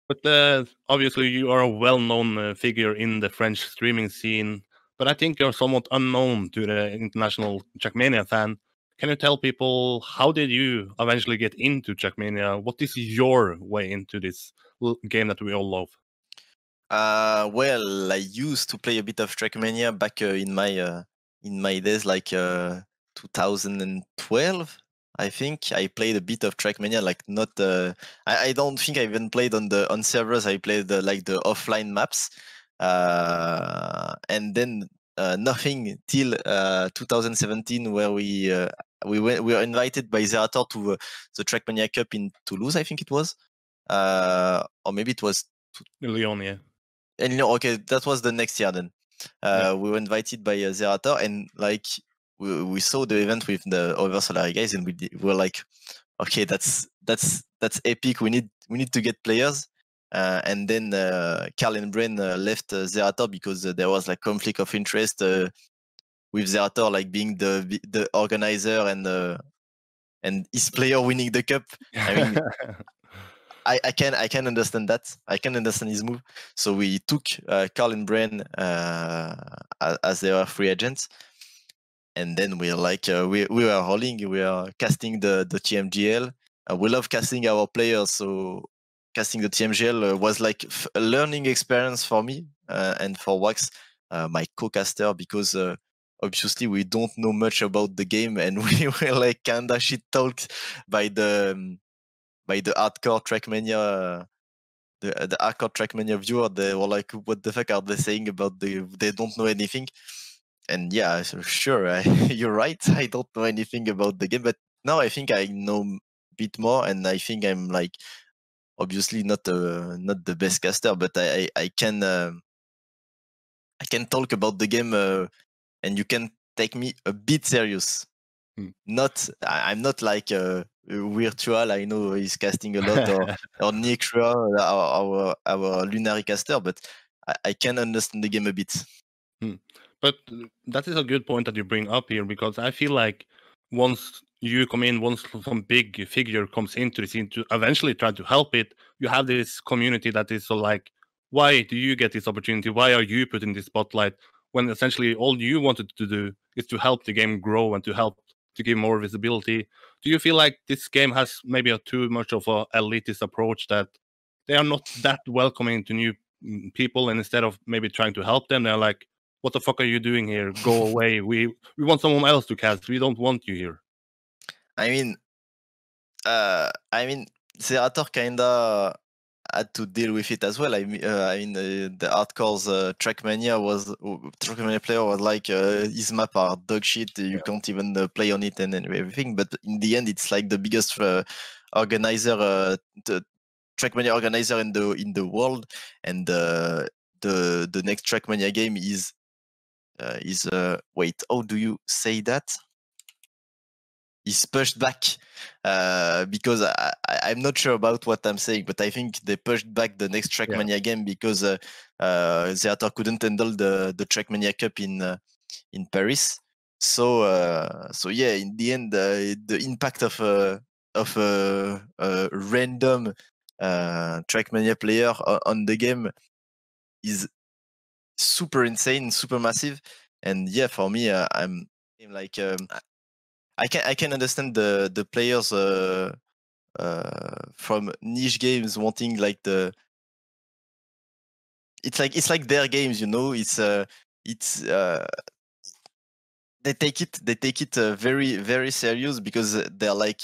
But obviously, you are a well-known figure in the French streaming scene. But I think you're somewhat unknown to the international Trackmania fan. Can you tell people how did you eventually get into Trackmania? What is your way into this game that we all love? Well, I used to play a bit of Trackmania back in my days, like 2012. I think I played a bit of Trackmania, like not. I don't think I even played on servers. I played like the offline maps, and then nothing till 2017, where we were invited by Zerator to the Trackmania Cup in Toulouse. I think it was, or maybe it was. Leon, yeah. And okay, that was the next year then. Yeah. We were invited by Zerator, and like we saw the event with the other Solary guys, and we were like, okay, that's epic. We need to get players. And then Carl and Brain left Zerator because there was like conflict of interest with Zerator, like being the organizer and his player winning the cup. I mean, I can understand that. I can understand his move. So we took Carl and Brain as their free agents, and then we're like we were rolling. We are casting the TMGL. We love casting our players, so casting the TMGL was like a learning experience for me and for Wax, my co-caster, because obviously we don't know much about the game, and we were like kinda shit talked by the hardcore Trackmania, the hardcore Trackmania viewer. They were like, "What the fuck are they saying about They don't know anything." And yeah, so sure, you're right. I don't know anything about the game, but now I think I know a bit more, and I think I'm like obviously not the best caster, but I can talk about the game, and you can take me a bit serious. I'm not like virtual. I know he's casting a lot, or Nick Schroer, our Lunary caster, but I can understand the game a bit. But that is a good point that you bring up here, because I feel like once you come in, once some big figure comes into the scene to eventually try to help it, you have this community that is so like, why do you get this opportunity? Why are you put in this spotlight when essentially all you wanted to do is to help the game grow and to help to give more visibility? Do you feel like this game has maybe a too much of a elitist approach, that they are not that welcoming to new people, and instead of maybe trying to help them, they're like, what the fuck are you doing here? Go away. We want someone else to cast. We don't want you here. I mean, Zerator kinda had to deal with it as well. The hardcore's Trackmania player was like, his map are dog shit. You can't even play on it and everything. But in the end, it's like the biggest organizer, the Trackmania organizer in the world, and the next Trackmania game is wait. How do you say that? Is pushed back because I'm not sure about what I'm saying, but I think they pushed back the next Trackmania game because Zerator couldn't handle the Trackmania Cup in Paris. So yeah, in the end, the impact of a random Trackmania player on the game is super insane, super massive. And yeah, for me, I'm like, I can understand the players from niche games wanting like it's like their games, you know. It's they take it very very serious, because they're like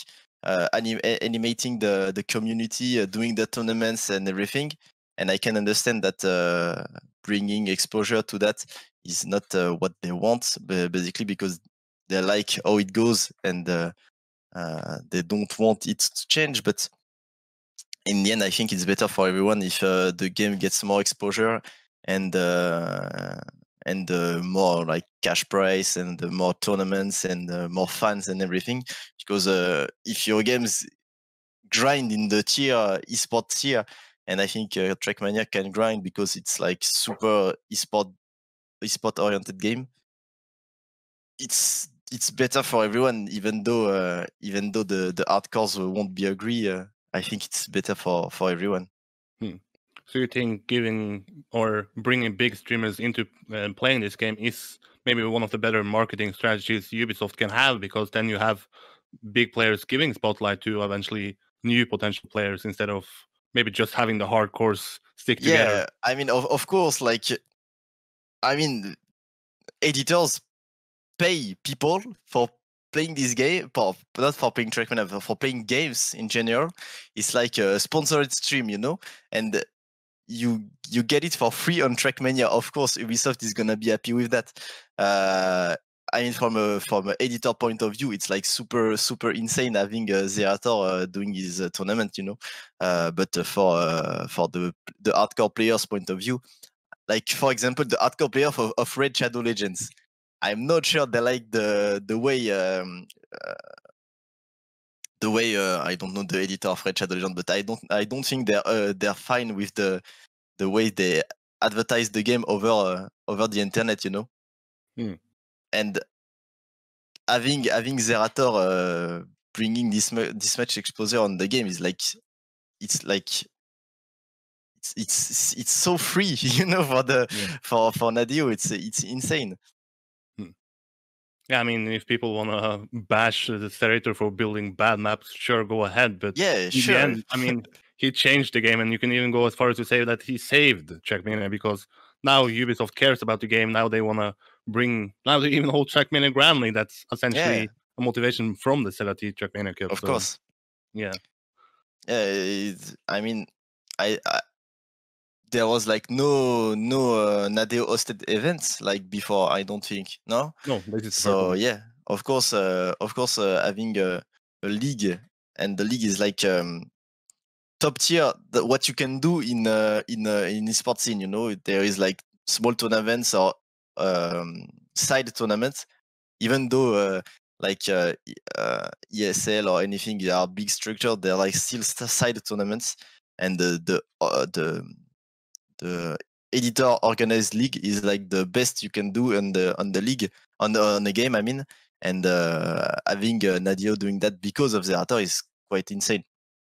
animating the community, doing the tournaments and everything. And I can understand that bringing exposure to that is not what they want, basically, because they like how it goes, and they don't want it to change. But in the end, I think it's better for everyone if the game gets more exposure, and more like cash price, and more tournaments, and more fans and everything. Because if your games grind in the esports tier, and I think Trackmania can grind because it's like super esport oriented game. It's better for everyone, even though the hardcores won't be agree. I think it's better for everyone. So you think giving or bringing big streamers into playing this game is maybe one of the better marketing strategies Ubisoft can have, because then you have big players giving spotlight to eventually new potential players instead of maybe just having the hardcores stick together. Yeah, I mean, of course, like, I mean, editors pay people for playing this game, not for playing Trackmania, but for playing games in general. It's like a sponsored stream, you know, and you get it for free on Trackmania. Of course, Ubisoft is gonna be happy with that. I mean, from an editor point of view, it's like super insane having Zerator doing his tournament, you know. But for the hardcore players' point of view, like for example, the hardcore player of Red Shadow Legends, I'm not sure they like the way I don't know the editor of Red Shadow Legends, but I don't think they're fine with the way they advertise the game over the internet, you know. And having Zerator bringing this much exposure on the game is like it's so free, you know, for Nadio. It's insane. Yeah, I mean, if people want to bash the Zerator for building bad maps, sure, go ahead. But yeah, in sure. the end, I mean, he changed the game, and you can even go as far as to say that he saved Trackmania, because now Ubisoft cares about the game. Now they want to now they even hold Trackmania grandly. That's essentially a motivation from the Celati Trackmania Cup. Of course. Yeah. Yeah, I mean, I there was like no Nadeo hosted events like before, I don't think. No, this is so purple. yeah, of course having a league, and the league is like top tier. What you can do in esports scene, you know, there is like small tournaments or side tournaments, even though like ESL or anything, they are big structure, they're like still side tournaments. And the editor organized league is like the best you can do on the league, on the game, I mean. And having Nadio doing that because of Zerator is quite insane.